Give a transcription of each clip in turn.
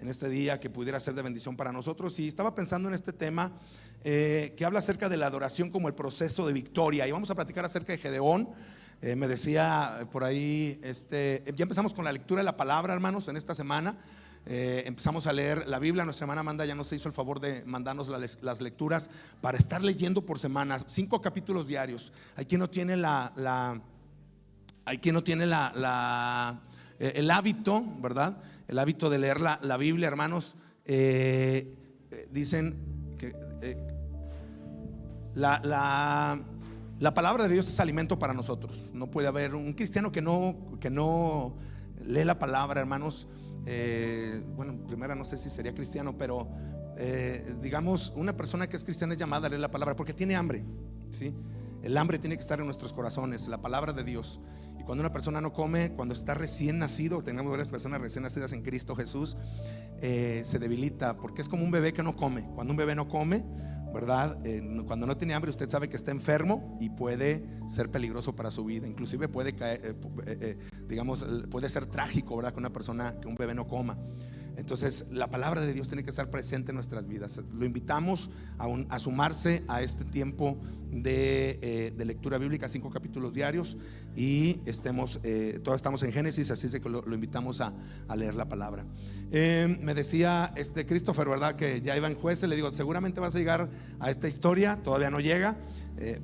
en este día que pudiera ser de bendición para nosotros. Y estaba pensando en este tema que habla acerca de la adoración como el proceso de victoria. Y vamos a platicar acerca de Gedeón. Me decía por ahí, ya empezamos con la lectura de la palabra, hermanos, en esta semana. Empezamos a leer la Biblia. Nuestra hermana Amanda ya nos hizo el favor de mandarnos las lecturas para estar leyendo por semanas, 5 capítulos diarios. Hay quien no tiene el hábito, ¿verdad? El hábito de leer la Biblia, hermanos. Dicen que la palabra de Dios es alimento para nosotros. No puede haber un cristiano que no lee la palabra, hermanos. Bueno, primero no sé si sería cristiano, pero digamos, una persona que es cristiana es llamada a leer la palabra porque tiene hambre, ¿sí? El hambre tiene que estar en nuestros corazones, la palabra de Dios. Y cuando una persona no come, cuando está recién nacido, tenemos varias personas recién nacidas en Cristo Jesús, se debilita, porque es como un bebé que no come. Cuando un bebé no come, ¿verdad? Cuando no tiene hambre, usted sabe que está enfermo y puede ser peligroso para su vida. Inclusive puede caer, digamos, puede ser trágico, ¿verdad? Que un bebé no coma. Entonces la palabra de Dios tiene que estar presente en nuestras vidas. Lo invitamos a sumarse a este tiempo de lectura bíblica, 5 capítulos diarios. Y todos estamos en Génesis, así es de que lo invitamos a leer la palabra. Me decía Christopher, ¿verdad? Que ya iba en Jueces. Le digo, seguramente vas a llegar a esta historia. Todavía no llega,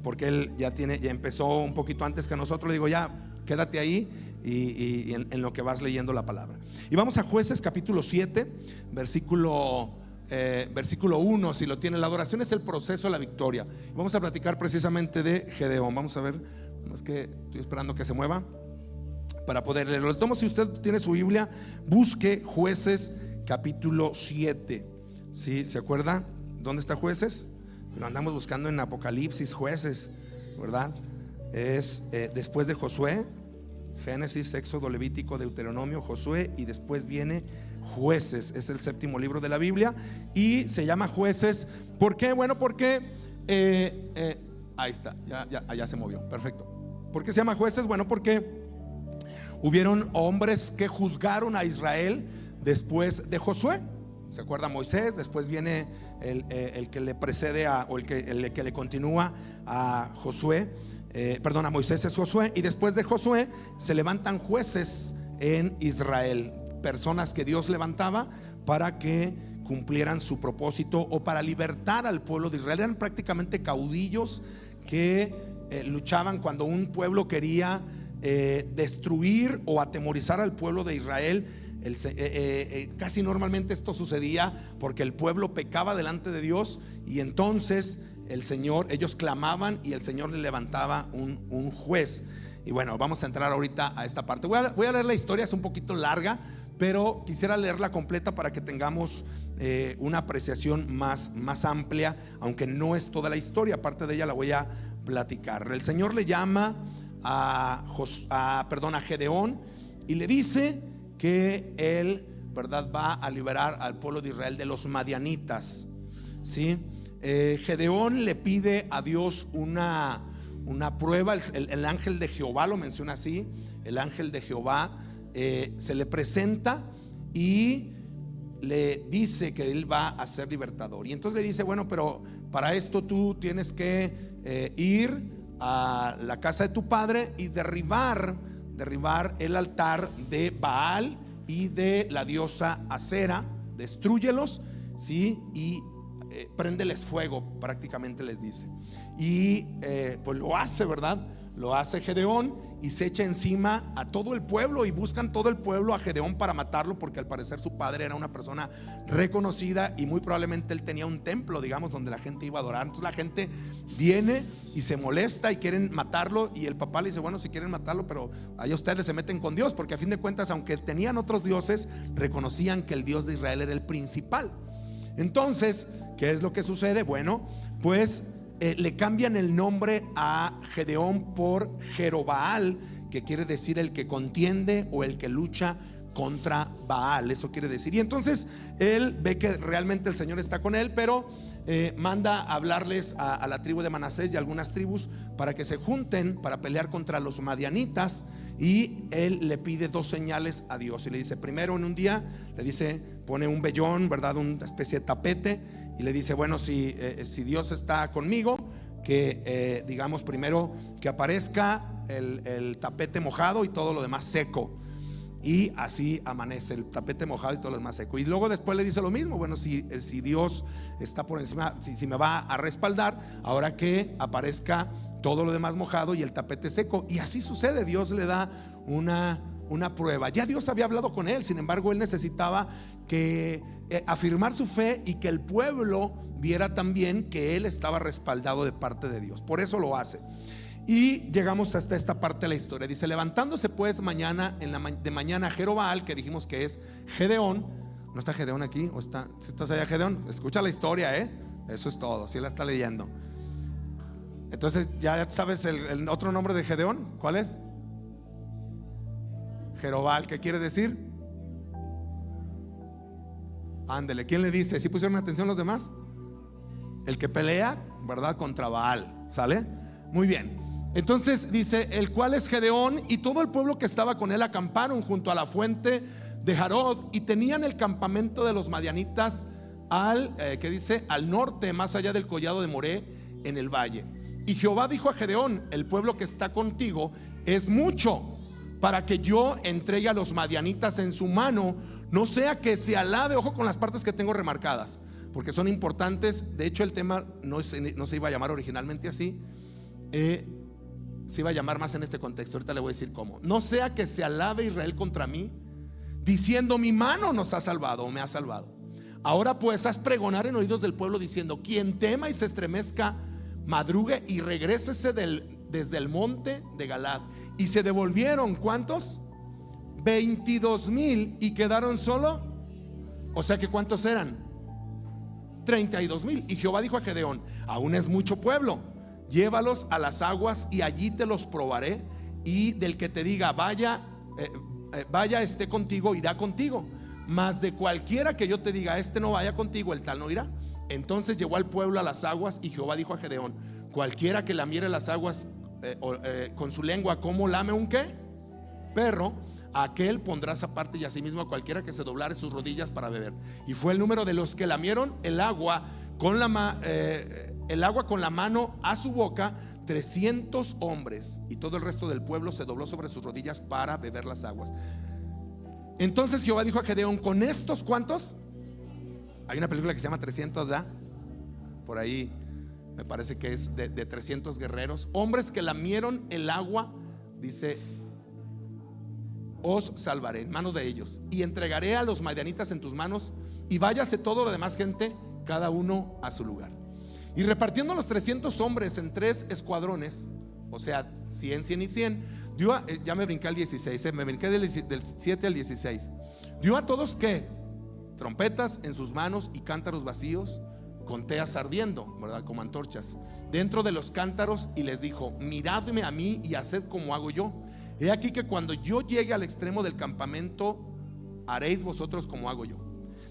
porque él ya empezó un poquito antes que nosotros. Le digo, ya quédate ahí y en lo que vas leyendo la palabra. Y vamos a Jueces capítulo 7, versículo 1. Si lo tiene, la adoración es el proceso de la victoria. Vamos a platicar precisamente de Gedeón. Vamos a ver, es que estoy esperando que se mueva para poder leerlo. El tomo, si usted tiene su Biblia, busque Jueces capítulo 7. ¿Sí? ¿Se acuerda? ¿Dónde está Jueces? Lo andamos buscando en Apocalipsis, Jueces, ¿verdad? Es después de Josué, Génesis, Éxodo, Levítico, Deuteronomio, Josué, y después viene Jueces. Es el 7º libro de la Biblia y se llama Jueces. ¿Por qué? Bueno, porque ahí está, ya se movió, perfecto. ¿Por qué se llama Jueces? Bueno, porque hubieron hombres que juzgaron a Israel después de Josué. ¿Se acuerda? Moisés, después viene el que le precede o el que le continúa a Josué. A Moisés es Josué, y después de Josué se levantan jueces en Israel, personas que Dios levantaba para que cumplieran su propósito o para libertar al pueblo de Israel. Eran prácticamente caudillos que luchaban cuando un pueblo quería destruir o atemorizar al pueblo de Israel. Casi normalmente esto sucedía porque el pueblo pecaba delante de Dios, y entonces ellos clamaban y el Señor le levantaba un juez. Y bueno, vamos a entrar ahorita a esta parte. Voy a leer la historia, es un poquito larga, pero quisiera leerla completa para que tengamos una apreciación más amplia, aunque no es toda la historia, parte de ella la voy a platicar. El Señor le llama a Gedeón y le dice que él, ¿verdad?, va a liberar al pueblo de Israel de los madianitas, ¿sí? Gedeón le pide a Dios una prueba. El ángel de Jehová lo menciona así. El ángel de Jehová se le presenta y le dice que él va a ser libertador. Y entonces le dice, bueno, pero para esto tú tienes que ir a la casa de tu padre y derribar el altar de Baal y de la diosa Acera. Destrúyelos, ¿sí? Y préndeles fuego, prácticamente les dice. Y pues lo hace, ¿verdad? Lo hace Gedeón y se echa encima a todo el pueblo, y buscan todo el pueblo a Gedeón para matarlo, porque al parecer su padre era una persona reconocida y muy probablemente él tenía un templo, digamos, donde la gente iba a adorar. Entonces la gente viene y se molesta y quieren matarlo, y el papá le dice, bueno, si quieren matarlo, pero allá ustedes se meten con Dios, porque a fin de cuentas, aunque tenían otros dioses, reconocían que el Dios de Israel era el principal. Entonces, ¿qué es lo que sucede? Bueno, pues le cambian el nombre a Gedeón por Jerobaal, que quiere decir el que contiende o el que lucha contra Baal. Eso quiere decir. Y entonces él ve que realmente el Señor está con él, pero manda a hablarles a la tribu de Manasés y a algunas tribus para que se junten para pelear contra los madianitas. Y él le pide dos señales a Dios y le dice: primero, en un día le dice, pone un vellón, ¿verdad? Una especie de tapete, y le dice: bueno, si Dios está conmigo, que digamos primero que aparezca el tapete mojado y todo lo demás seco. Y así amanece el tapete mojado y todo lo demás seco. Y luego después le dice lo mismo: bueno, si Dios está por encima, si me va a respaldar, ahora que aparezca todo lo demás mojado y el tapete seco. Y así sucede. Dios le da una prueba. Ya Dios había hablado con él, sin embargo él necesitaba que afirmar su fe y que el pueblo viera también que él estaba respaldado de parte de Dios. Por eso lo hace. Y llegamos hasta esta parte de la historia. Dice: levantándose pues mañana, de mañana, Jerobbaal, que dijimos que es Gedeón. ¿No está Gedeón aquí? ¿O está? ¿Si estás allá, Gedeón? Escucha la historia, eso es todo, si la está leyendo. Entonces ya sabes el otro nombre de Gedeón. ¿Cuál es? Jerobbaal. ¿Qué quiere decir? Ándele. ¿Quién le dice? ¿Sí pusieron atención los demás? El que pelea, ¿verdad? Contra Baal. ¿Sale? Muy bien. Entonces dice: el cual es Gedeón, y todo el pueblo que estaba con él acamparon junto a la fuente de Jarod, y tenían el campamento de los madianitas ¿qué dice? Al norte, más allá del collado de Moré, en el valle. Y Jehová dijo a Gedeón: el pueblo que está contigo es mucho para que yo entregue a los madianitas en su mano, no sea que se alabe. Ojo con las partes que tengo remarcadas, porque son importantes. De hecho, el tema no se iba a llamar originalmente así, se iba a llamar más en este contexto. Ahorita le voy a decir cómo. No sea que se alabe Israel contra mí, diciendo: mi mano nos ha salvado o me ha salvado. Ahora pues haz pregonar en oídos del pueblo diciendo: quien tema y se estremezca, madrugue y regrésese desde el monte de Galad. Y se devolvieron, ¿cuántos? 22,000, y quedaron solo. O sea que ¿cuántos eran? 32,000. Y Jehová dijo a Gedeón: aún es mucho pueblo, llévalos a las aguas y allí te los probaré, y del que te diga vaya, esté contigo, irá contigo, mas de cualquiera que yo te diga este no vaya contigo, el tal no irá. Entonces llevó al pueblo a las aguas, y Jehová dijo a Gedeón: cualquiera que lamiere las aguas con su lengua como lame un ¿qué? Perro, a aquel pondrás aparte, y asimismo a cualquiera que se doblare sus rodillas para beber. Y fue el número de los que lamieron el agua con la mano a su boca, 300 hombres, y todo el resto del pueblo se dobló sobre sus rodillas para beber las aguas. Entonces Jehová dijo a Gedeón: con estos, ¿cuántos? Hay una película que se llama 300, ¿da? Por ahí me parece que es de 300 guerreros, hombres que lamieron el agua. Dice: os salvaré en manos de ellos, y entregaré a los madianitas en tus manos, y váyase todo lo demás gente, cada uno a su lugar. Y repartiendo los 300 hombres en 3 escuadrones, o sea 100, 100 y 100, ya me brinqué al 16, me brinqué del 7 al 16. Dio a todos ¿qué? Trompetas en sus manos y cántaros vacíos con teas ardiendo, ¿verdad? Como antorchas dentro de los cántaros, y les dijo: miradme a mí y haced como hago yo. He aquí que cuando yo llegue al extremo del campamento, haréis vosotros como hago yo.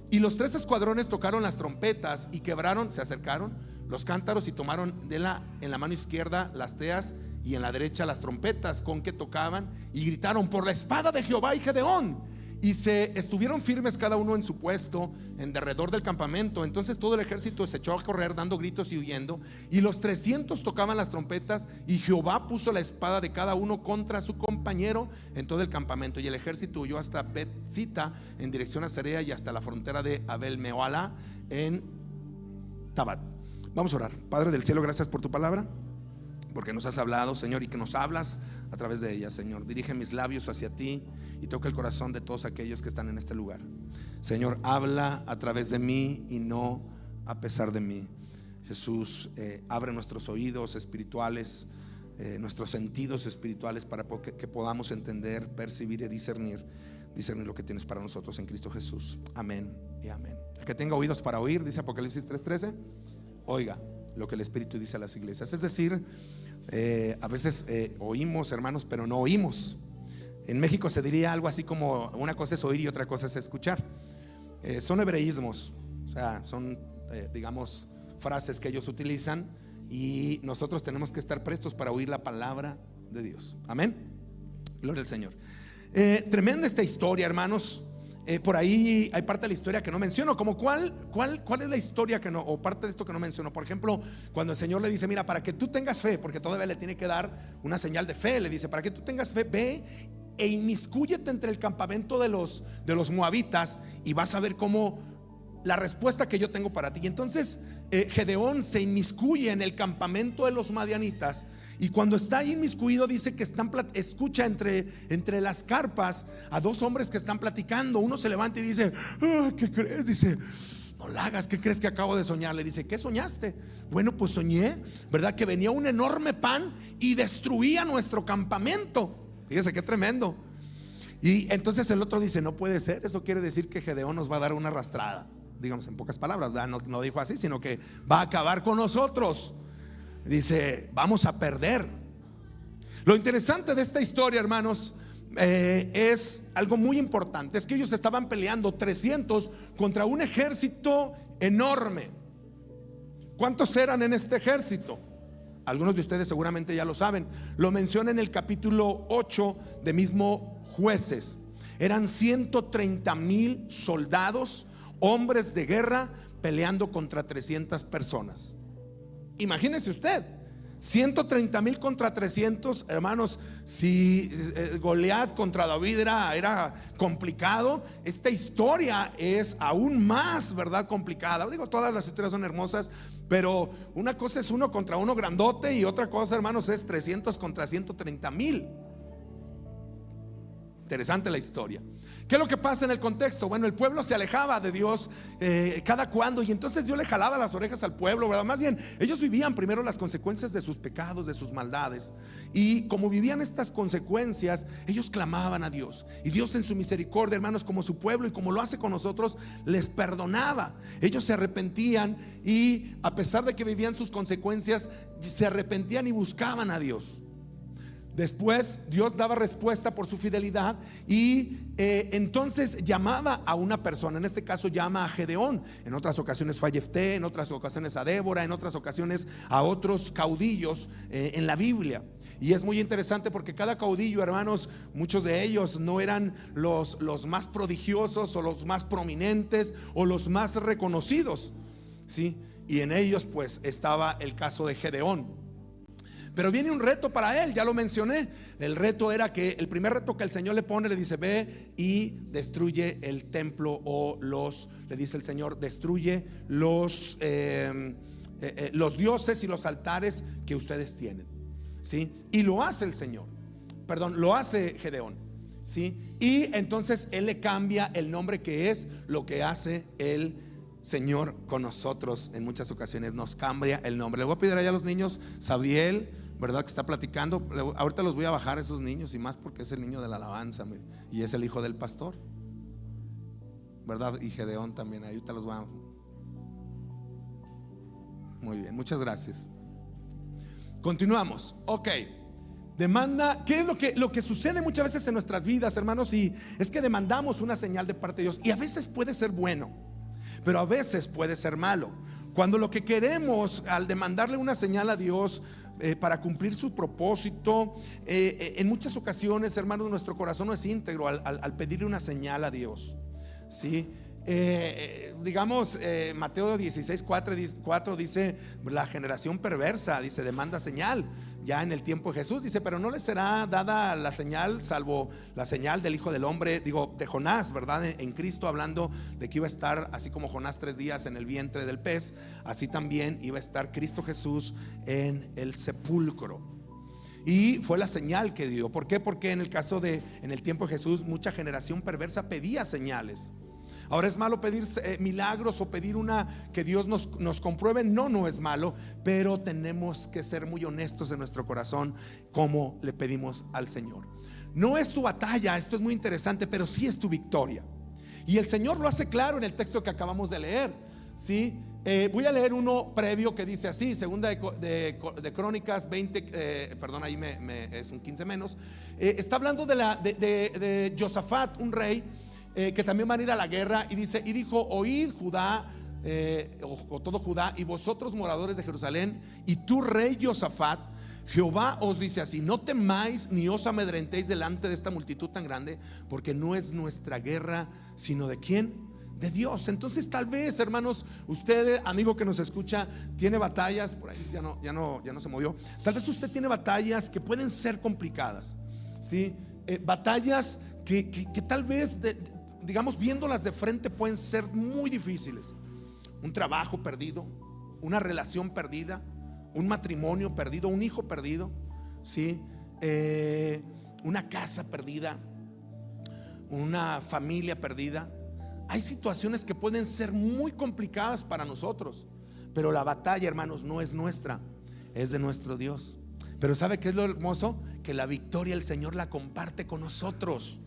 Y los 3 escuadrones tocaron las trompetas y quebraron, se acercaron los cántaros, y tomaron en la mano izquierda las teas y en la derecha las trompetas con que tocaban, y gritaron: por la espada de Jehová y Gedeón. Y se estuvieron firmes cada uno en su puesto en derredor del campamento. Entonces todo el ejército se echó a correr dando gritos y huyendo, y los 300 tocaban las trompetas, y Jehová puso la espada de cada uno contra su compañero en todo el campamento. Y el ejército huyó hasta Bet-sita en dirección a Cerea, y hasta la frontera de Abel Meholah en Tabat. Vamos a orar. Padre del cielo, gracias por tu palabra, porque nos has hablado, Señor, y que nos hablas a través de ella, Señor. Dirige mis labios hacia ti y toca el corazón de todos aquellos que están en este lugar. Señor, habla a través de mí y no a pesar de mí. Jesús, abre nuestros oídos espirituales, nuestros sentidos espirituales, para que podamos entender, percibir y discernir lo que tienes para nosotros en Cristo Jesús. Amén y amén. El que tenga oídos para oír, dice Apocalipsis 3:13, oiga lo que el Espíritu dice a las iglesias. Es decir, a veces oímos, hermanos, pero no oímos. En México se diría algo así como: una cosa es oír y otra cosa es escuchar. Son hebreísmos, o sea, son digamos frases que ellos utilizan, y nosotros tenemos que estar prestos para oír la palabra de Dios. Amén. Gloria al Señor. Tremenda esta historia, hermanos. Por ahí hay parte de la historia que no menciono, como cuál es la historia que no, o parte de esto que no menciono. Por ejemplo, cuando el Señor le dice: mira, para que tú tengas fe, porque todavía le tiene que dar una señal de fe, le dice: para que tú tengas fe, ve e inmiscúyete entre el campamento de los moabitas, y vas a ver cómo la respuesta que yo tengo para ti. Y entonces Gedeón se inmiscuye en el campamento de los madianitas, y cuando está ahí inmiscuido, dice que escucha entre las carpas a dos hombres que están platicando. Uno se levanta y dice: ¿qué crees? Dice: no la hagas, ¿qué crees que acabo de soñar? Le dice: ¿qué soñaste? Bueno, pues soñé, ¿verdad?, que venía un enorme pan y destruía nuestro campamento. Fíjese qué tremendo. Y entonces el otro dice: no puede ser, eso quiere decir que Gedeón nos va a dar una arrastrada. Digamos en pocas palabras, no dijo así, sino que va a acabar con nosotros. Dice: vamos a perder. Lo interesante de esta historia, hermanos, es algo muy importante. Es que ellos estaban peleando 300 contra un ejército enorme. ¿Cuántos eran en este ejército? Algunos de ustedes seguramente ya lo saben. Lo menciona en el capítulo 8 de mismo Jueces. Eran 130,000 soldados, hombres de guerra, peleando contra 300 personas. Imagínese usted, 130,000 contra 300, hermanos. Si Goliat contra David era complicado, esta historia es aún más, ¿verdad?, complicada. Digo, todas las historias son hermosas, pero una cosa es uno contra uno grandote, y otra cosa, hermanos, es 300 contra 130,000. Interesante la historia. ¿Qué es lo que pasa en el contexto? Bueno, el pueblo se alejaba de Dios cada cuando, y entonces Dios le jalaba las orejas al pueblo, ¿verdad? Más bien, ellos vivían primero las consecuencias de sus pecados, de sus maldades, y como vivían estas consecuencias, ellos clamaban a Dios, y Dios en su misericordia, hermanos, como su pueblo y como lo hace con nosotros, les perdonaba. Ellos se arrepentían, y a pesar de que vivían sus consecuencias, se arrepentían y buscaban a Dios. Después Dios daba respuesta por su fidelidad, y entonces llamaba a una persona. En este caso llama a Gedeón. En otras ocasiones fue a Jefté, en otras ocasiones a Débora, en otras ocasiones a otros caudillos en la Biblia. Y es muy interesante porque cada caudillo, hermanos, muchos de ellos no eran los más prodigiosos o los más prominentes o los más reconocidos, ¿sí? Y en ellos pues estaba el caso de Gedeón. Pero viene un reto para él, ya lo mencioné. El reto era que, el primer reto que el Señor le pone, le dice: ve y destruye el templo, le dice el Señor, destruye los dioses y los altares que ustedes tienen, ¿sí? Y lo hace el Señor, perdón, lo hace Gedeón, ¿sí? Y entonces él le cambia el nombre, que es lo que hace el Señor con nosotros. En muchas ocasiones nos cambia el nombre. Le voy a pedir allá a los niños, Sabiel, ¿verdad?, que está platicando. Ahorita los voy a bajar a esos niños, y más porque es el niño de la alabanza, y es el hijo del pastor, ¿verdad? Y Gedeón también. Ahorita los vamos. Muy bien, muchas gracias. Continuamos. Ok. Demanda. ¿Qué es lo que sucede muchas veces en nuestras vidas, hermanos? Y es que demandamos una señal de parte de Dios, y a veces puede ser bueno, pero a veces puede ser malo. Cuando lo que queremos al demandarle una señal a Dios para cumplir su propósito, en muchas ocasiones, hermanos, nuestro corazón no es íntegro al pedirle una señal a Dios, ¿sí? Digamos, Mateo 16:4 dice: la generación perversa, dice, demanda señal. Ya en el tiempo de Jesús dice: pero no les será dada la señal salvo la señal del Hijo del Hombre, digo, de Jonás, ¿verdad? En Cristo, hablando de que iba a estar, así como Jonás 3 días en el vientre del pez, así también iba a estar Cristo Jesús en el sepulcro. Y fue la señal que dio. ¿Por qué? Porque en el tiempo de Jesús, mucha generación perversa pedía señales. Ahora, ¿es malo pedir milagros o pedir que Dios nos compruebe? No es malo, pero tenemos que ser muy honestos en nuestro corazón como le pedimos al Señor. No es tu batalla, esto es muy interesante, pero sí es tu victoria. Y el Señor lo hace claro en el texto que acabamos de leer, ¿sí? Voy a leer uno previo que dice así, segunda de Crónicas 20, perdón, ahí es un 15 menos. Está hablando de Josafat, un rey que también van a ir a la guerra, y dice: y dijo: oíd Judá, o todo Judá, y vosotros moradores de Jerusalén, y tú rey Josafat, Jehová os dice así: no temáis ni os amedrentéis delante de esta multitud tan grande, porque no es nuestra guerra, sino de ¿quién? De Dios. Entonces tal vez, hermanos, usted, amigo que nos escucha, tiene batallas. Por ahí ya no se movió. Tal vez usted tiene batallas que pueden ser complicadas, ¿sí? Batallas que tal vez digamos, viéndolas de frente, pueden ser muy difíciles. Un trabajo perdido, una relación perdida, un matrimonio perdido, un hijo perdido, ¿sí? Una casa perdida, una familia perdida. Hay situaciones que pueden ser muy complicadas para nosotros, pero la batalla, hermanos, no es nuestra, es de nuestro Dios. Pero ¿sabe qué es lo hermoso? Que la victoria el Señor la comparte con nosotros.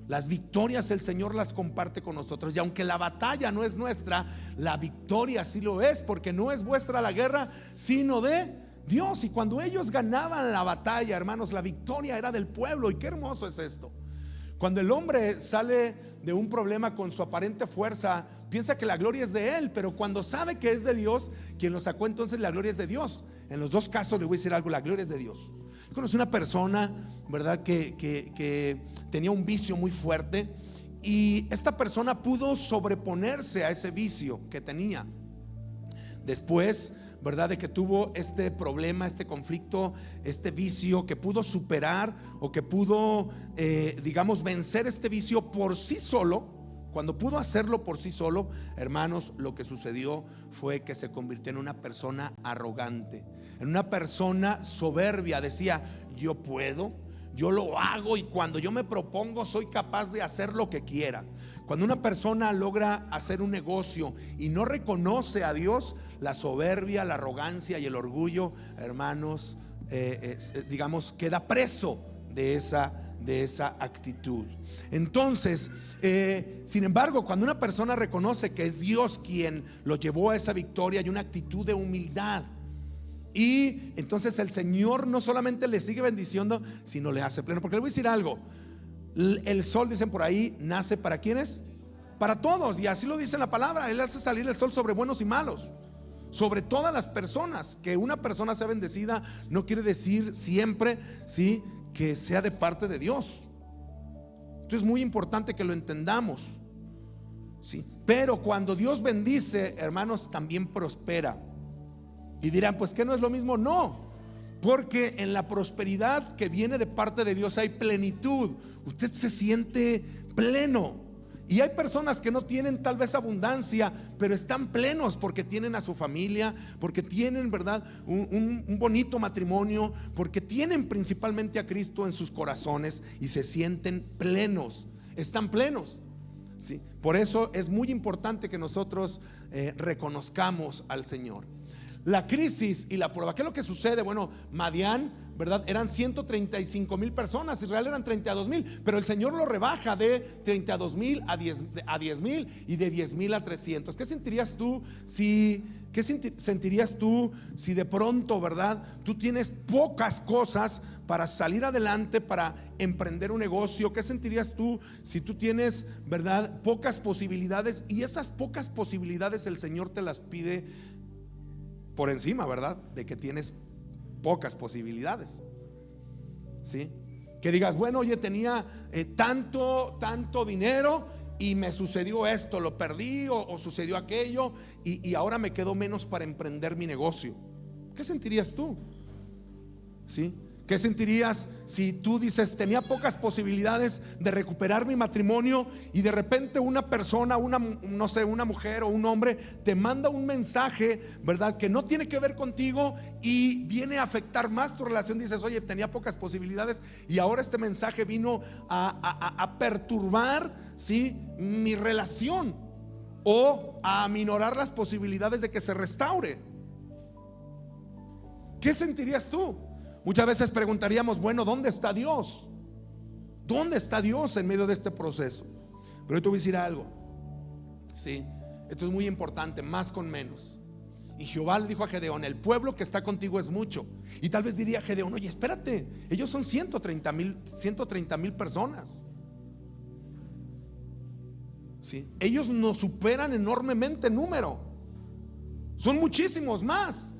Las victorias el Señor las comparte con nosotros. Y aunque la batalla no es nuestra, la victoria sí lo es, porque no es vuestra la guerra, sino de Dios. Y cuando ellos ganaban la batalla, hermanos, la victoria era del pueblo. Y qué hermoso es esto. Cuando el hombre sale de un problema con su aparente fuerza, piensa que la gloria es de él, pero cuando sabe que es de Dios quien lo sacó, entonces la gloria es de Dios. En los dos casos le voy a decir algo: la gloria es de Dios. Yo conocí una persona, ¿verdad?, que tenía un vicio muy fuerte, y esta persona pudo sobreponerse a ese vicio que tenía. Después, ¿verdad?, de que tuvo este problema, este conflicto, este vicio, que pudo superar, o que pudo, digamos, vencer este vicio por sí solo. Cuando pudo hacerlo por sí solo, hermanos, lo que sucedió fue que se convirtió en una persona arrogante, en una persona soberbia. Decía: yo puedo, yo lo hago, y cuando yo me propongo soy capaz de hacer lo que quiera. Cuando una persona logra hacer un negocio y no reconoce a Dios, la soberbia, la arrogancia y el orgullo, hermanos, digamos, queda preso de esa actitud. Entonces, sin embargo, cuando una persona reconoce que es Dios quien lo llevó a esa victoria, hay una actitud de humildad, y entonces el Señor no solamente le sigue bendiciendo, sino le hace pleno. Porque le voy a decir algo: el sol, dicen por ahí, nace ¿para quiénes? Para todos. Y así lo dice la palabra. Él hace salir el sol sobre buenos y malos, sobre todas las personas. Que una persona sea bendecida no quiere decir siempre, ¿sí?, que sea de parte de Dios. Esto es muy importante que lo entendamos, ¿sí? Pero cuando Dios bendice, hermanos, también prospera. Y dirán: pues ¿qué no es lo mismo? No, porque en la prosperidad que viene de parte de Dios hay plenitud. Usted se siente pleno. Y hay personas que no tienen tal vez abundancia, pero están plenos porque tienen a su familia, porque tienen, ¿verdad?, un bonito matrimonio, porque tienen principalmente a Cristo en sus corazones y se sienten plenos, están plenos, ¿sí? Por eso es muy importante que nosotros reconozcamos al Señor. La crisis y la prueba, ¿qué es lo que sucede? Bueno, Madián, ¿verdad?, eran 135,000 personas, Israel eran 32,000, pero el Señor lo rebaja de 32,000 a 10,000, y de 10,000 a 300. ¿Qué sentirías tú si de pronto, ¿verdad?, tú tienes pocas cosas para salir adelante, para emprender un negocio? ¿Qué sentirías tú si tú tienes, ¿verdad?, pocas posibilidades, y esas pocas posibilidades el Señor te las pide por encima, ¿verdad?, de que tienes pocas posibilidades, ¿sí? Que digas: bueno, oye, tenía tanto dinero y me sucedió esto, lo perdí, o sucedió aquello, y ahora me quedó menos para emprender mi negocio. ¿Qué sentirías tú? ¿Sí? ¿Qué sentirías si tú dices: tenía pocas posibilidades de recuperar mi matrimonio, y de repente una persona, una mujer o un hombre te manda un mensaje, ¿verdad?, que no tiene que ver contigo y viene a afectar más tu relación? Dices: oye, tenía pocas posibilidades y ahora este mensaje vino a perturbar, ¿sí?, mi relación, o a aminorar las posibilidades de que se restaure. ¿Qué sentirías tú? Muchas veces preguntaríamos: bueno, ¿dónde está Dios? ¿Dónde está Dios en medio de este proceso? Pero yo te voy a decir algo, ¿sí? Esto es muy importante: más con menos. Y Jehová le dijo a Gedeón: el pueblo que está contigo es mucho. Y tal vez diría Gedeón: oye, espérate, ellos son 130,000 personas, ¿sí? Ellos nos superan enormemente en número. Son muchísimos más.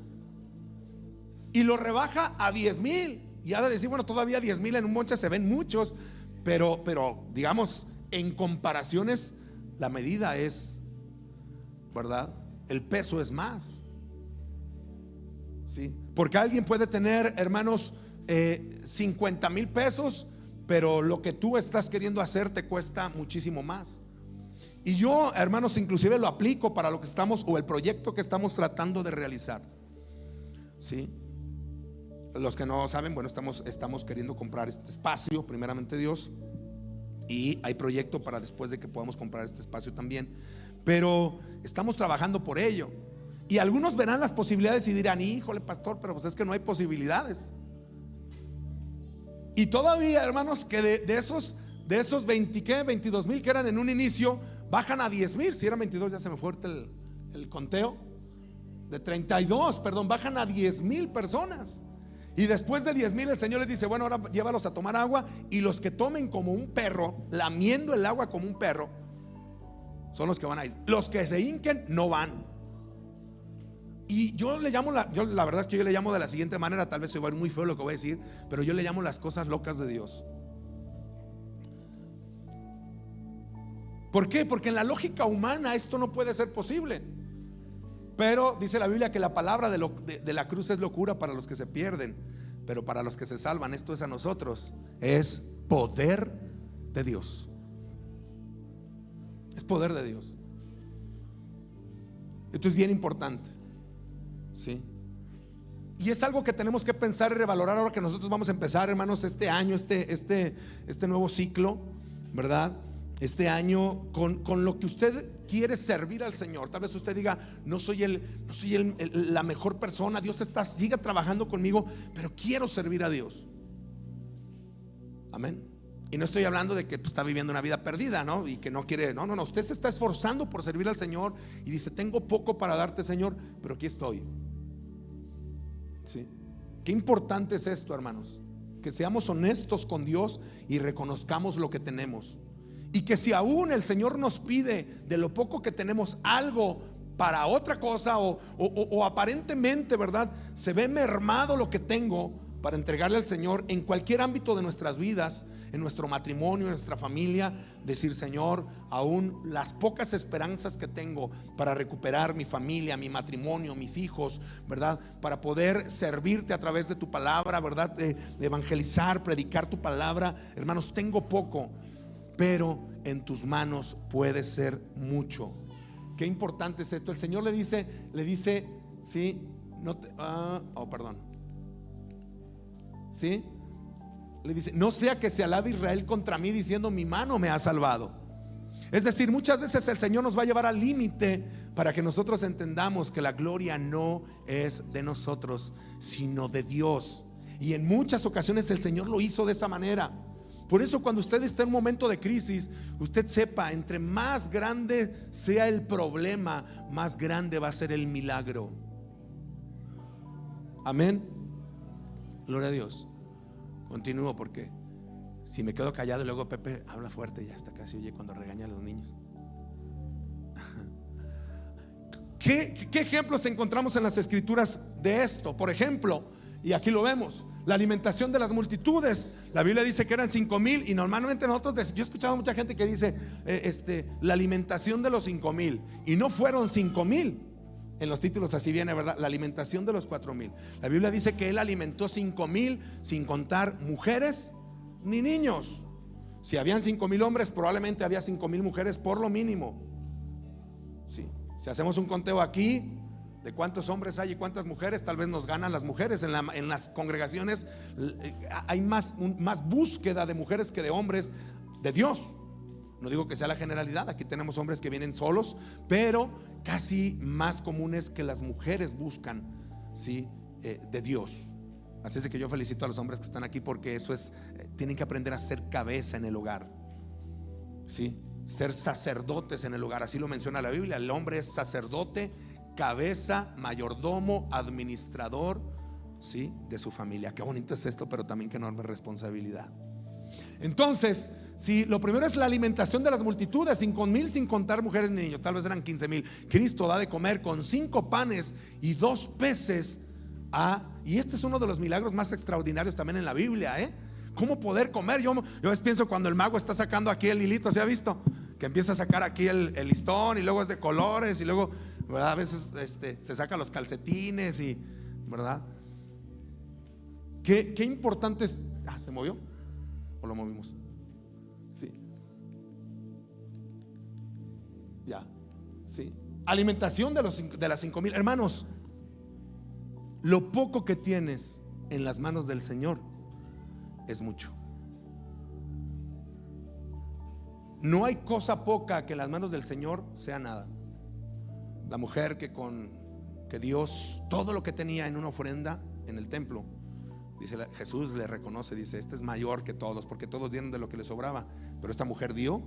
Y lo rebaja a 10,000. Y ha de decir, bueno, todavía 10,000 en un monte se ven muchos, pero digamos, en comparaciones, la medida es, ¿verdad? El peso es más, ¿sí? Porque alguien puede tener, hermanos, 50,000 pesos, pero lo que tú estás queriendo hacer te cuesta muchísimo más. Y yo, hermanos, inclusive lo aplico para lo que estamos, o el proyecto que estamos tratando de realizar, ¿sí? Los que no saben, bueno, estamos queriendo comprar este espacio, primeramente Dios, y hay proyecto para después de que podamos comprar este espacio también, pero estamos trabajando por ello. Y algunos verán las posibilidades y dirán, híjole, pastor, pero pues es que no hay posibilidades. Y todavía, hermanos, que de esos 22,000 que eran en un inicio, bajan a 10,000. Si eran 22, ya se me fue el conteo. De 32, perdón, bajan a 10,000 personas. Y después de 10,000 el Señor les dice, bueno, ahora llévalos a tomar agua. Y los que tomen como un perro, lamiendo el agua como un perro, son los que van a ir. Los que se hinquen no van. Y yo le llamo, la verdad es que yo le llamo de la siguiente manera. Tal vez soy muy feo lo que voy a decir, pero yo le llamo las cosas locas de Dios. ¿Por qué? Porque en la lógica humana esto no puede ser posible. Pero dice la Biblia que la palabra de la cruz es locura para los que se pierden, pero para los que se salvan, esto es a nosotros, es poder de Dios. Es poder de Dios. Esto es bien importante, ¿sí? Y es algo que tenemos que pensar y revalorar ahora que nosotros vamos a empezar, hermanos, este año, este nuevo ciclo, ¿verdad? Este año con lo que usted quiere servir al Señor. Tal vez usted diga, no soy la mejor persona, Dios siga trabajando conmigo, pero quiero servir a Dios. Amén. Y no estoy hablando de que está viviendo una vida perdida, ¿no? Y que no quiere, no, usted se está esforzando por servir al Señor y dice, tengo poco para darte, Señor, pero aquí estoy. ¿Sí? Qué importante es esto, hermanos, que seamos honestos con Dios y reconozcamos lo que tenemos. Y que si aún el Señor nos pide de lo poco que tenemos algo para otra cosa, o aparentemente, ¿verdad?, se ve mermado lo que tengo para entregarle al Señor en cualquier ámbito de nuestras vidas, en nuestro matrimonio, en nuestra familia, decir, Señor, aún las pocas esperanzas que tengo para recuperar mi familia, mi matrimonio, mis hijos, ¿verdad?, para poder servirte a través de tu palabra, ¿verdad?, de evangelizar, predicar tu palabra. Hermanos, tengo poco, pero en tus manos puede ser mucho. Qué importante es esto. El Señor le dice, sí, perdón. Sí, le dice, no sea que se alabe Israel contra mí diciendo, mi mano me ha salvado. Es decir, muchas veces el Señor nos va a llevar al límite para que nosotros entendamos que la gloria no es de nosotros, sino de Dios. Y en muchas ocasiones el Señor lo hizo de esa manera. Por eso cuando usted está en un momento de crisis, usted sepa, entre más grande sea el problema, más grande va a ser el milagro. Amén. Gloria a Dios. Continúo porque si me quedo callado y luego Pepe habla fuerte, ya hasta casi oye cuando regaña a los niños. ¿Qué ejemplos encontramos en las escrituras de esto? Por ejemplo, y aquí lo vemos, la alimentación de las multitudes. La Biblia dice que eran 5,000 y normalmente nosotros, yo he escuchado a mucha gente que dice la alimentación de los 5,000, y no fueron 5,000. En los títulos así viene, ¿verdad? La alimentación de los 4,000. La Biblia dice que él alimentó 5,000 sin contar mujeres ni niños. Si habían 5,000 hombres, probablemente había 5,000 mujeres por lo mínimo. ¿Sí? Si hacemos un conteo aquí de cuántos hombres hay y cuántas mujeres, tal vez nos ganan las mujeres. En las congregaciones hay más búsqueda de mujeres que de hombres de Dios. No digo que sea la generalidad, aquí tenemos hombres que vienen solos, pero casi más comunes que las mujeres buscan, ¿sí?, de Dios. Así es que yo felicito a los hombres que están aquí, porque eso es, tienen que aprender a ser cabeza en el hogar, ¿sí?, ser sacerdotes en el hogar. Así lo menciona la Biblia. El hombre es sacerdote, cabeza, mayordomo, administrador, ¿sí?, de su familia. Qué bonito es esto, pero también qué enorme responsabilidad. Entonces, Si lo primero es la alimentación de las multitudes, 5,000 sin contar mujeres ni niños, tal vez eran 15,000. Cristo da de comer con 5 panes y 2 peces y este es uno de los milagros más extraordinarios también en la Biblia, ¿Cómo poder comer? Yo a veces pienso cuando el mago está sacando aquí el hilito, ¿se ha visto? Que empieza a sacar aquí el listón y luego es de colores y luego, ¿verdad? A veces se saca los calcetines y, ¿verdad? Qué importante es. ¿Se movió? ¿O lo movimos? Sí. Ya. Sí. Alimentación de las 5,000. Hermanos, lo poco que tienes en las manos del Señor es mucho. No hay cosa poca que en las manos del Señor sea nada. La mujer que Dios todo lo que tenía en una ofrenda en el templo, dice Jesús le reconoce, dice: este es mayor que todos, porque todos dieron de lo que les sobraba, pero esta mujer dio,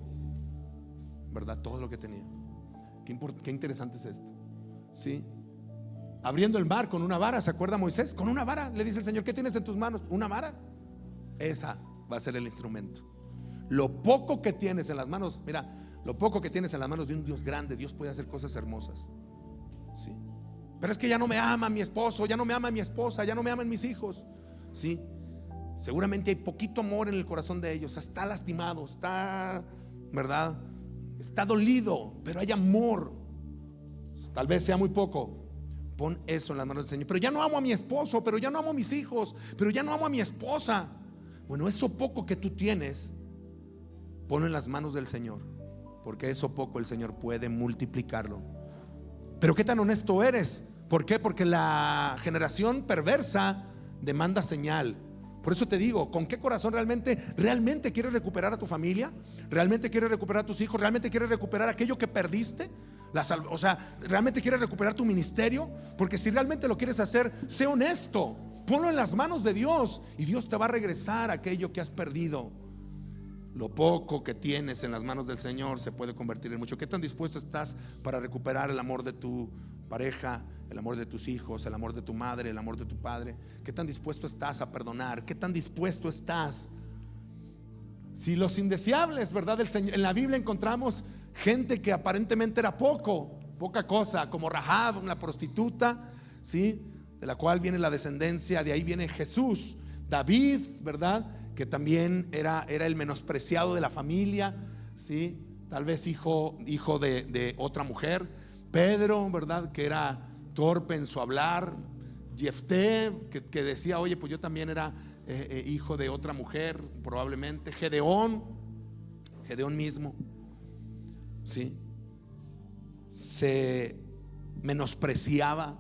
¿verdad? Todo lo que tenía. Qué interesante es esto. ¿Sí? Abriendo el mar con una vara, ¿se acuerda Moisés? Con una vara le dice el Señor: ¿qué tienes en tus manos? Una vara. Esa va a ser el instrumento. Lo poco que tienes en las manos, mira, lo poco que tienes en las manos de un Dios grande, Dios puede hacer cosas hermosas. Sí. Pero es que ya no me ama mi esposo, ya no me ama mi esposa, ya no me aman mis hijos. Sí. Seguramente hay poquito amor en el corazón de ellos, está lastimado, está, ¿verdad? Está dolido, pero hay amor. Tal vez sea muy poco. Pon eso en las manos del Señor. Pero ya no amo a mi esposo, pero ya no amo a mis hijos, pero ya no amo a mi esposa. Bueno, eso poco que tú tienes, ponlo en las manos del Señor, porque eso poco el Señor puede multiplicarlo. Pero qué tan honesto eres. ¿Por qué? Porque la generación perversa demanda señal. Por eso te digo, ¿con qué corazón realmente quieres recuperar a tu familia? ¿Realmente quieres recuperar a tus hijos? ¿Realmente quieres recuperar aquello que perdiste? O sea, ¿realmente quieres recuperar tu ministerio? Porque si realmente lo quieres hacer, sé honesto, ponlo en las manos de Dios y Dios te va a regresar aquello que has perdido. Lo poco que tienes en las manos del Señor se puede convertir en mucho. ¿Qué tan dispuesto estás para recuperar el amor de tu pareja, el amor de tus hijos, el amor de tu madre, el amor de tu padre? ¿Qué tan dispuesto estás a perdonar? ¿Qué tan dispuesto estás? Si los indeseables, ¿verdad? Del Señor, en la Biblia encontramos gente que aparentemente era poca cosa, como Rahab, una prostituta, ¿sí? De la cual viene la descendencia, de ahí viene Jesús. David, ¿verdad? Que también era el menospreciado de la familia, ¿sí? Tal vez hijo de otra mujer. Pedro, ¿verdad? Que era torpe en su hablar. Jefté, que decía: oye, pues yo también era hijo de otra mujer, probablemente. Gedeón mismo, ¿sí? Se menospreciaba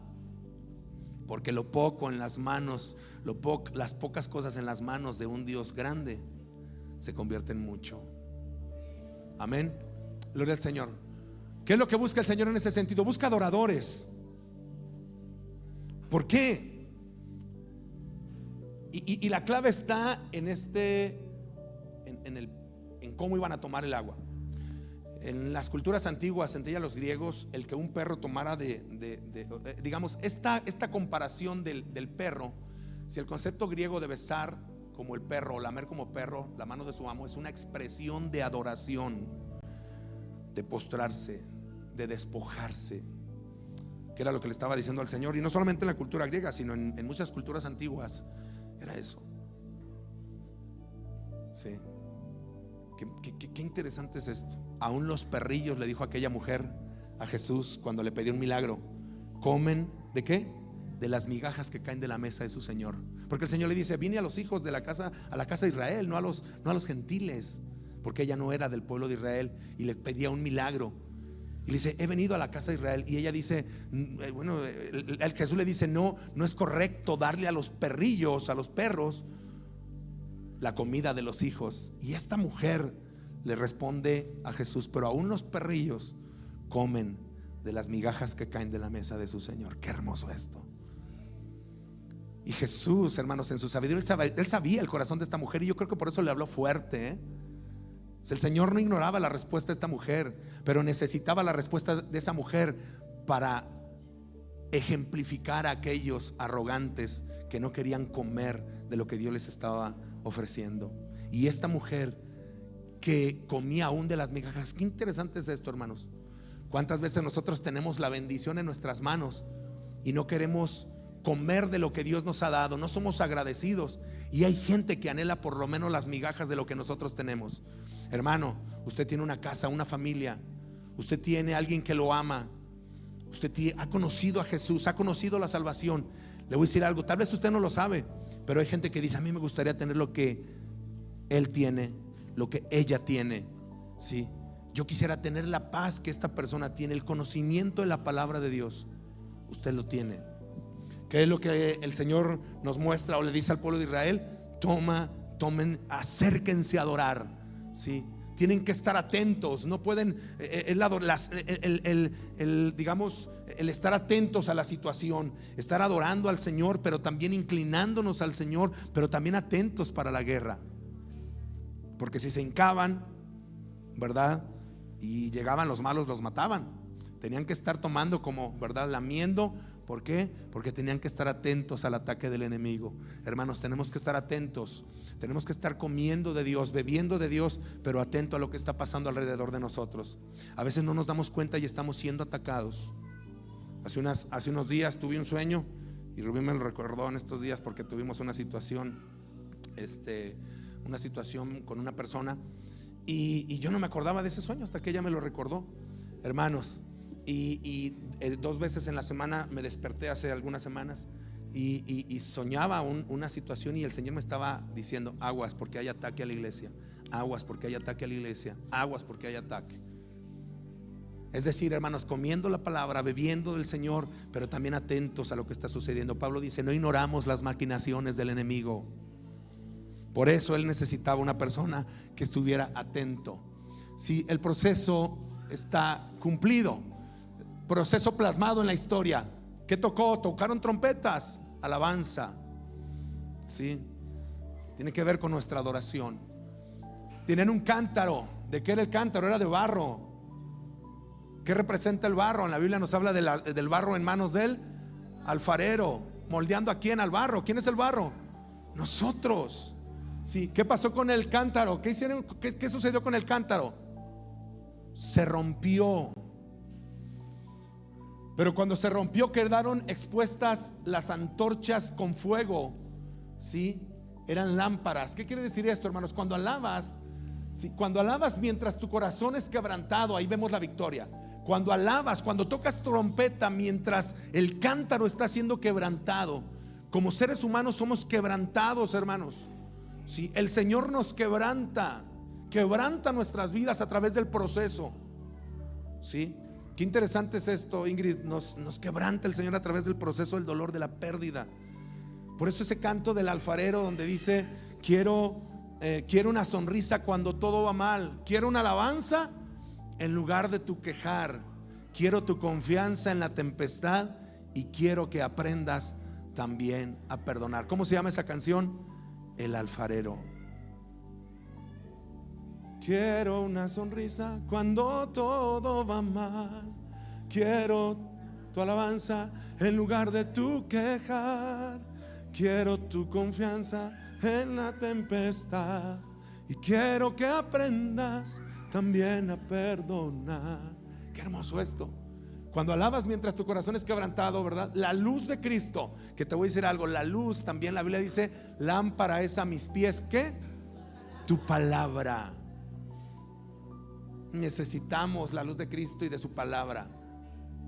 porque lo poco en las manos, las pocas cosas en las manos de un Dios grande se convierten en mucho. Amén. Gloria al Señor. ¿Qué es lo que busca el Señor en ese sentido? Busca adoradores. ¿Por qué? Y la clave está en cómo iban a tomar el agua. En las culturas antiguas, entre los griegos, el que un perro tomara digamos, esta comparación del perro, si el concepto griego de besar como el perro o lamer como perro la mano de su amo, es una expresión de adoración, de postrarse, de despojarse, que era lo que le estaba diciendo al Señor. Y no solamente en la cultura griega, sino en muchas culturas antiguas era eso. Sí. Qué interesante es esto. Aún los perrillos, le dijo aquella mujer a Jesús cuando le pidió un milagro, comen ¿de qué? De las migajas que caen de la mesa de su Señor. Porque el Señor le dice: vine a los hijos de la casa de Israel, no a los gentiles, porque ella no era del pueblo de Israel, y le pedía un milagro. Y le dice: he venido a la casa de Israel. Y ella dice: bueno, Jesús le dice: no es correcto darle a los perrillos, a los perros, la comida de los hijos. Y esta mujer le responde a Jesús: pero aún los perrillos comen de las migajas que caen de la mesa de su Señor. Qué hermoso esto. Y Jesús, hermanos, en su sabiduría, él sabía el corazón de esta mujer, y yo creo que por eso le habló fuerte, El Señor no ignoraba la respuesta de esta mujer, pero necesitaba la respuesta de esa mujer para ejemplificar a aquellos arrogantes que no querían comer de lo que Dios les estaba ofreciendo. Y esta mujer que comía aún de las migajas. Qué interesante es esto, hermanos. ¿Cuántas veces nosotros tenemos la bendición en nuestras manos y no queremos comer de lo que Dios nos ha dado? No somos agradecidos, y hay gente que anhela por lo menos las migajas de lo que nosotros tenemos. Hermano, usted tiene una casa, una familia, usted tiene alguien que lo ama, usted ha conocido a Jesús, ha conocido la salvación. Le voy a decir algo, tal vez usted no lo sabe, pero hay gente que dice: a mí me gustaría tener lo que él tiene, lo que ella tiene. Sí, yo quisiera tener la paz que esta persona tiene, el conocimiento de la palabra de Dios. Usted lo tiene. ¿Qué es lo que el Señor nos muestra o le dice al pueblo de Israel? Tomen, acérquense a adorar. ¿Sí? Tienen que estar atentos. No pueden, digamos, el estar atentos a la situación, estar adorando al Señor, pero también inclinándonos al Señor, pero también atentos para la guerra. Porque si se hincaban, ¿verdad?, y llegaban los malos, los mataban. Tenían que estar tomando como, ¿verdad?, lamiendo. ¿Por qué? Porque tenían que estar atentos al ataque del enemigo. Hermanos, tenemos que estar atentos. Tenemos que estar comiendo de Dios, bebiendo de Dios, pero atento a lo que está pasando alrededor de nosotros. A veces no nos damos cuenta y estamos siendo atacados. Hace unos días tuve un sueño, y Rubén me lo recordó en estos días, porque tuvimos una situación con una persona, y yo no me acordaba de ese sueño hasta que ella me lo recordó, hermanos. Y 2 veces en la semana me desperté hace algunas semanas y soñaba una situación, y el Señor me estaba diciendo: aguas porque hay ataque a la iglesia, aguas porque hay ataque a la iglesia, aguas porque hay ataque. Es decir, hermanos, comiendo la palabra, bebiendo del Señor, pero también atentos a lo que está sucediendo. Pablo dice: no ignoramos las maquinaciones del enemigo. Por eso él necesitaba una persona que estuviera atento. Si el proceso está cumplido, proceso plasmado en la historia, ¿qué tocó? Tocaron trompetas, alabanza. ¿Sí? Tiene que ver con nuestra adoración. Tienen un cántaro. ¿De qué era el cántaro? Era de barro. ¿Qué representa el barro? En la Biblia nos habla del barro en manos del alfarero, moldeando a quién, al barro. ¿Quién es el barro? Nosotros. ¿Sí? ¿Qué pasó con el cántaro? ¿Qué hicieron? ¿Qué sucedió con el cántaro? Se rompió. Pero cuando se rompió, quedaron expuestas las antorchas con fuego. ¿Sí? Eran lámparas. ¿Qué quiere decir esto, hermanos? Cuando alabas, ¿sí?, cuando alabas mientras tu corazón es quebrantado, ahí vemos la victoria. Cuando alabas, cuando tocas trompeta mientras el cántaro está siendo quebrantado, como seres humanos somos quebrantados, hermanos. ¿Sí? El Señor nos quebranta nuestras vidas a través del proceso. ¿Sí? Qué interesante es esto, Ingrid. Nos quebranta el Señor a través del proceso del dolor, de la pérdida. Por eso ese canto del alfarero donde dice: quiero una sonrisa cuando todo va mal, quiero una alabanza en lugar de tu quejar, quiero tu confianza en la tempestad, y quiero que aprendas también a perdonar. ¿Cómo se llama esa canción? El alfarero. Quiero una sonrisa cuando todo va mal, quiero tu alabanza en lugar de tu quejar, quiero tu confianza en la tempestad, y quiero que aprendas también a perdonar. Qué hermoso esto. Cuando alabas mientras tu corazón es quebrantado, ¿verdad? La luz de Cristo, que te voy a decir algo, la luz también, la Biblia dice: lámpara es a mis pies, ¿qué? Tu palabra. Necesitamos la luz de Cristo y de su palabra.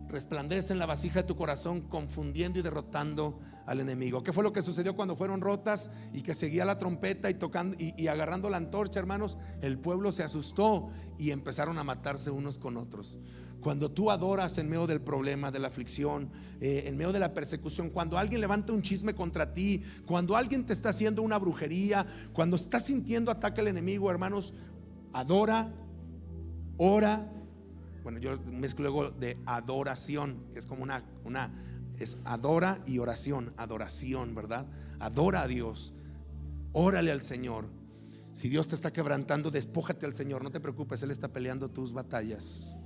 Resplandece en la vasija de tu corazón, confundiendo y derrotando al enemigo. ¿Qué fue lo que sucedió cuando fueron rotas y que seguía la trompeta y tocando y agarrando la antorcha, hermanos? El pueblo se asustó y empezaron a matarse unos con otros. Cuando tú adoras en medio del problema, de la aflicción, en medio de la persecución, cuando alguien levanta un chisme contra ti, cuando alguien te está haciendo una brujería, cuando estás sintiendo ataque al enemigo, hermanos, adora, ora. Bueno, yo mezclo luego de adoración, que es como es adora y oración, adoración, ¿verdad? Adora a Dios, órale al Señor. Si Dios te está quebrantando, despójate al Señor, no te preocupes, Él está peleando tus batallas.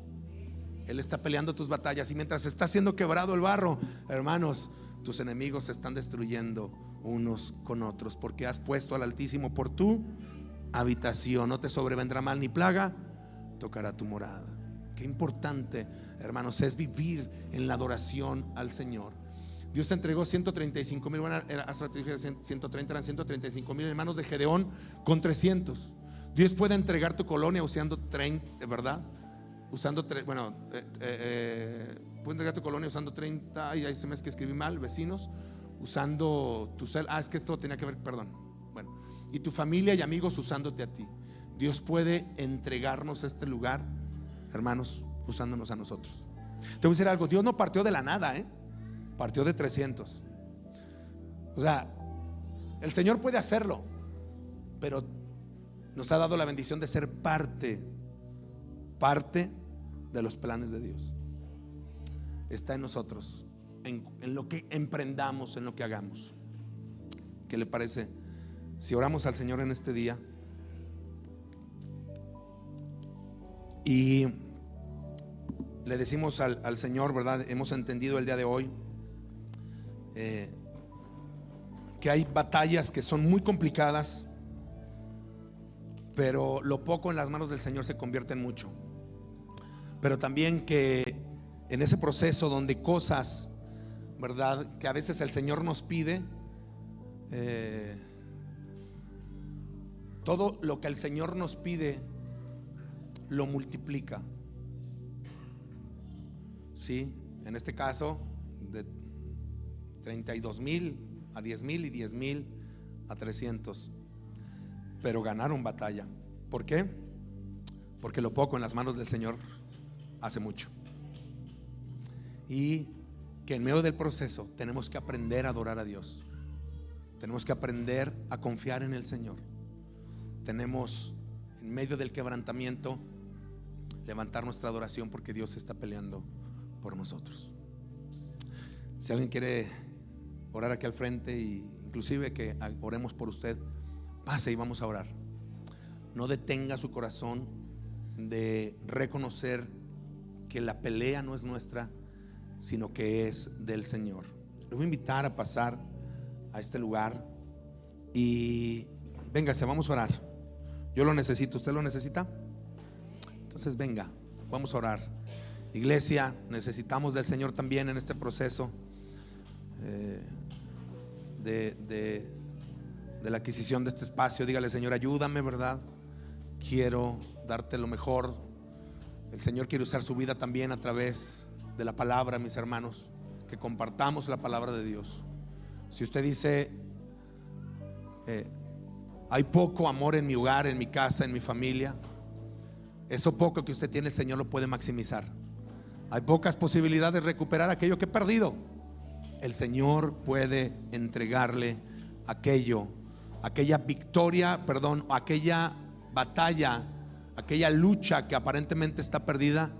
Él está peleando tus batallas. Y mientras está siendo quebrado el barro, hermanos, tus enemigos se están destruyendo unos con otros, porque has puesto al Altísimo por tu habitación. No te sobrevendrá mal ni plaga tocará tu morada. Qué importante, hermanos, es vivir en la adoración al Señor. Dios entregó 135,000, bueno, hace rato dije 130, eran 135,000 en manos de Gedeón con 300. Dios puede entregar tu colonia usando 30, ¿verdad? Usando, puede entregar tu colonia usando 30, ay, se me es que escribí mal, vecinos, usando tu cel, es que esto tenía que ver, perdón. Bueno, y tu familia y amigos usándote a ti. Dios puede entregarnos este lugar, hermanos, usándonos a nosotros. Te voy a decir algo, Dios no partió de la nada, partió de 300. O sea, el Señor puede hacerlo, pero nos ha dado la bendición de ser parte de los planes de Dios. Está en nosotros, en lo que emprendamos, en lo que hagamos. ¿Qué le parece si oramos al Señor en este día? Y le decimos al Señor, ¿verdad? Hemos entendido el día de hoy que hay batallas que son muy complicadas, pero lo poco en las manos del Señor se convierte en mucho. Pero también que en ese proceso donde cosas, ¿verdad?, que a veces el Señor nos pide, todo lo que el Señor nos pide lo multiplica. Sí, en este caso de 32,000 a 10,000 y 10,000 a 300. Pero ganaron batalla. ¿Por qué? Porque lo poco en las manos del Señor hace mucho. Y que en medio del proceso tenemos que aprender a adorar a Dios. Tenemos que aprender a confiar en el Señor. Tenemos, en medio del quebrantamiento, levantar nuestra adoración, porque Dios está peleando por nosotros. Si alguien quiere orar aquí al frente, y inclusive que oremos por usted, pase y vamos a orar. No detenga su corazón de reconocer que la pelea no es nuestra, sino que es del Señor. Le voy a invitar a pasar a este lugar y véngase, vamos a orar. Yo lo necesito, ¿usted lo necesita? Entonces venga, vamos a orar. Iglesia, necesitamos del Señor también en este proceso de la adquisición de este espacio. Dígale: Señor, ayúdame, ¿verdad? Quiero darte lo mejor. El Señor quiere usar su vida también a través de la palabra, mis hermanos, que compartamos la palabra de Dios. Si usted dice hay poco amor en mi hogar, en mi casa, en mi familia, eso poco que usted tiene, el Señor lo puede maximizar. Hay pocas posibilidades de recuperar aquello que he perdido. El Señor puede entregarle aquella victoria, aquella batalla, aquella lucha que aparentemente está perdida,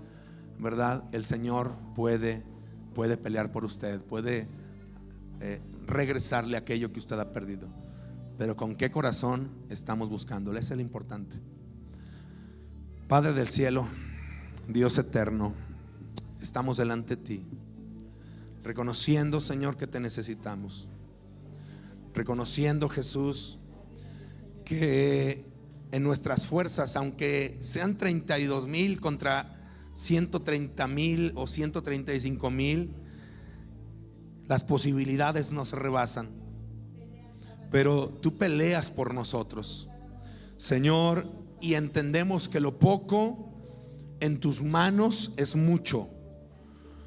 ¿verdad? El Señor puede pelear por usted, puede regresarle aquello que usted ha perdido. Pero ¿con qué corazón estamos buscándole? Ese es lo importante. Padre del cielo, Dios eterno, estamos delante de ti, reconociendo, Señor, que te necesitamos, reconociendo, Jesús, que en nuestras fuerzas, aunque sean 32,000 contra 130,000 o 135,000, las posibilidades nos rebasan, pero tú peleas por nosotros, Señor, y entendemos que lo poco en tus manos es mucho.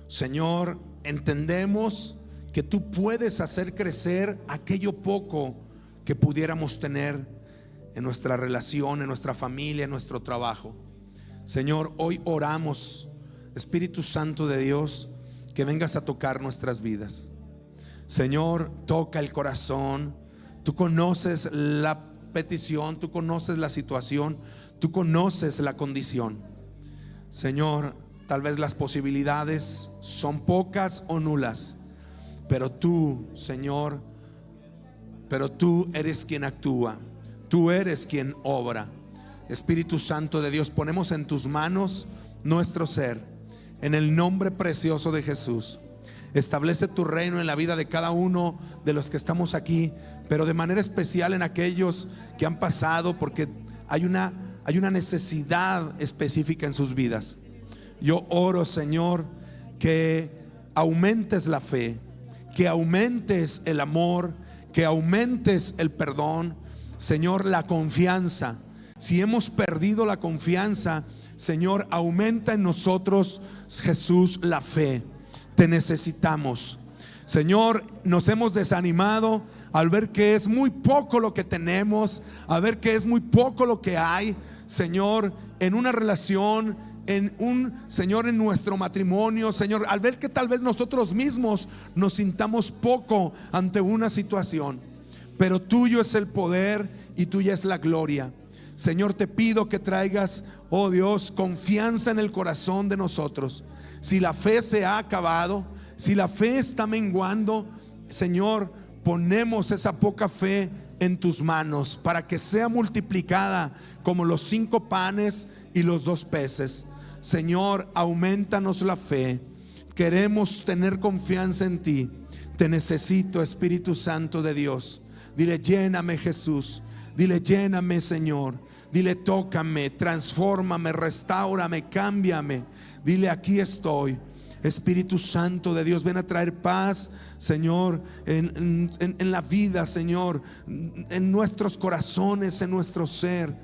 Señor, entendemos que tú puedes hacer crecer aquello poco que pudiéramos tener en nuestra relación, en nuestra familia, en nuestro trabajo. Señor, hoy oramos, Espíritu Santo de Dios, que vengas a tocar nuestras vidas. Señor, toca el corazón. Tú conoces la petición, tú conoces la situación, tú conoces la condición. Señor, tal vez las posibilidades son pocas o nulas, pero tú, Señor, tú eres quien actúa, tú eres quien obra. Espíritu Santo de Dios, ponemos en tus manos nuestro ser, en el nombre precioso de Jesús. Establece tu reino en la vida de cada uno de los que estamos aquí, pero de manera especial en aquellos que han pasado porque hay una necesidad específica en sus vidas. Yo oro, Señor, que aumentes la fe, que aumentes el amor, que aumentes el perdón, Señor, la confianza. Si hemos perdido la confianza, Señor, aumenta en nosotros, Jesús, la fe. Te necesitamos, Señor. Nos hemos desanimado al ver que es muy poco lo que tenemos, a ver que es muy poco lo que hay, Señor, en una relación, Señor, en nuestro matrimonio, Señor, al ver que tal vez nosotros mismos nos sintamos poco ante una situación. Pero tuyo es el poder y tuya es la gloria. Señor, te pido que traigas, oh Dios, confianza en el corazón de nosotros. Si la fe se ha acabado, si la fe está menguando, Señor, ponemos esa poca fe en tus manos para que sea multiplicada como los 5 panes y los 2 peces. Señor, aumentanos la fe. Queremos tener confianza en ti. Te necesito, Espíritu Santo de Dios. Dile: lléname, Jesús. Dile: lléname, Señor. Dile: tócame, transfórmame, restáurame, cámbiame. Dile: aquí estoy. Espíritu Santo de Dios, ven a traer paz, Señor, en la vida, Señor, en nuestros corazones, en nuestro ser.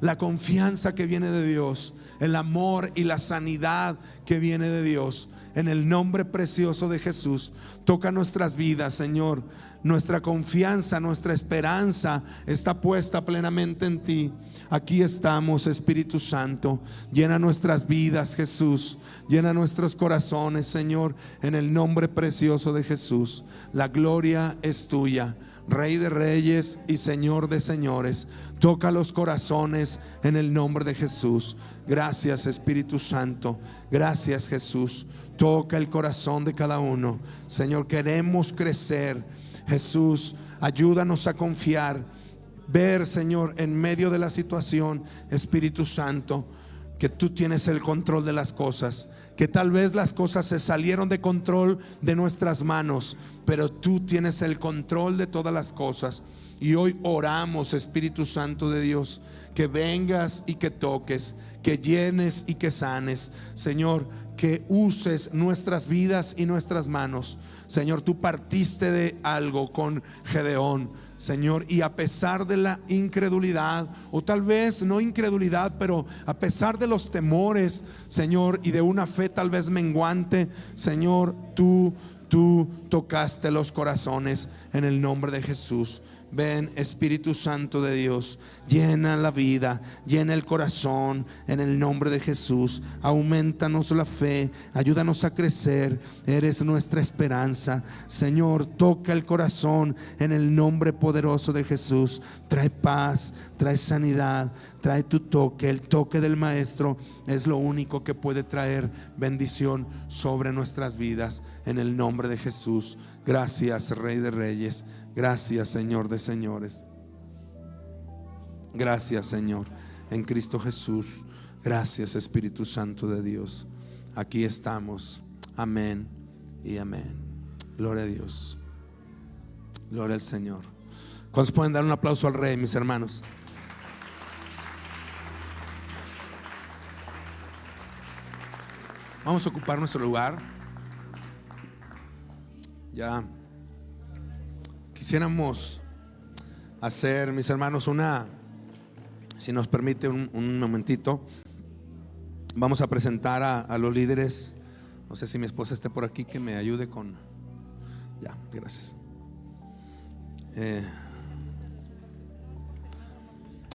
La confianza que viene de Dios, el amor y la sanidad que viene de Dios. En el nombre precioso de Jesús, toca nuestras vidas, Señor. Nuestra confianza, nuestra esperanza está puesta plenamente en ti. Aquí estamos, Espíritu Santo. Llena nuestras vidas, Jesús. Llena nuestros corazones, Señor, en el nombre precioso de Jesús. La gloria es tuya, Rey de reyes y Señor de señores. Toca los corazones en el nombre de Jesús. Gracias, Espíritu Santo. Gracias, Jesús. Toca el corazón de cada uno. Señor, queremos crecer. Jesús, ayúdanos a confiar. Ver, Señor, en medio de la situación, Espíritu Santo, que tú tienes el control de las cosas. Que tal vez las cosas se salieron de control de nuestras manos, pero tú tienes el control de todas las cosas. Y hoy oramos, Espíritu Santo de Dios, que vengas y que toques, que llenes y que sanes. Señor, que uses nuestras vidas y nuestras manos. Señor, tú partiste de algo con Gedeón, Señor, y a pesar de la incredulidad, o tal vez no incredulidad, pero a pesar de los temores, Señor, y de una fe tal vez menguante, Señor, tú tocaste los corazones en el nombre de Jesús. Ven, Espíritu Santo de Dios, llena la vida, llena el corazón en el nombre de Jesús. Aumentanos la fe, ayúdanos a crecer. Eres nuestra esperanza, Señor. Toca el corazón en el nombre poderoso de Jesús. Trae paz, trae sanidad, trae tu toque. El toque del Maestro es lo único que puede traer bendición sobre nuestras vidas, en el nombre de Jesús. Gracias, Rey de reyes. Gracias, Señor de señores. Gracias, Señor, en Cristo Jesús. Gracias, Espíritu Santo de Dios. Aquí estamos. Amén y amén. Gloria a Dios. Gloria al Señor. ¿Cuántos pueden dar un aplauso al Rey, mis hermanos? Vamos a ocupar nuestro lugar. Ya quisiéramos hacer, mis hermanos, si nos permite un momentito, vamos a presentar a los líderes. No sé si mi esposa esté por aquí, que me ayude con. Ya, gracias.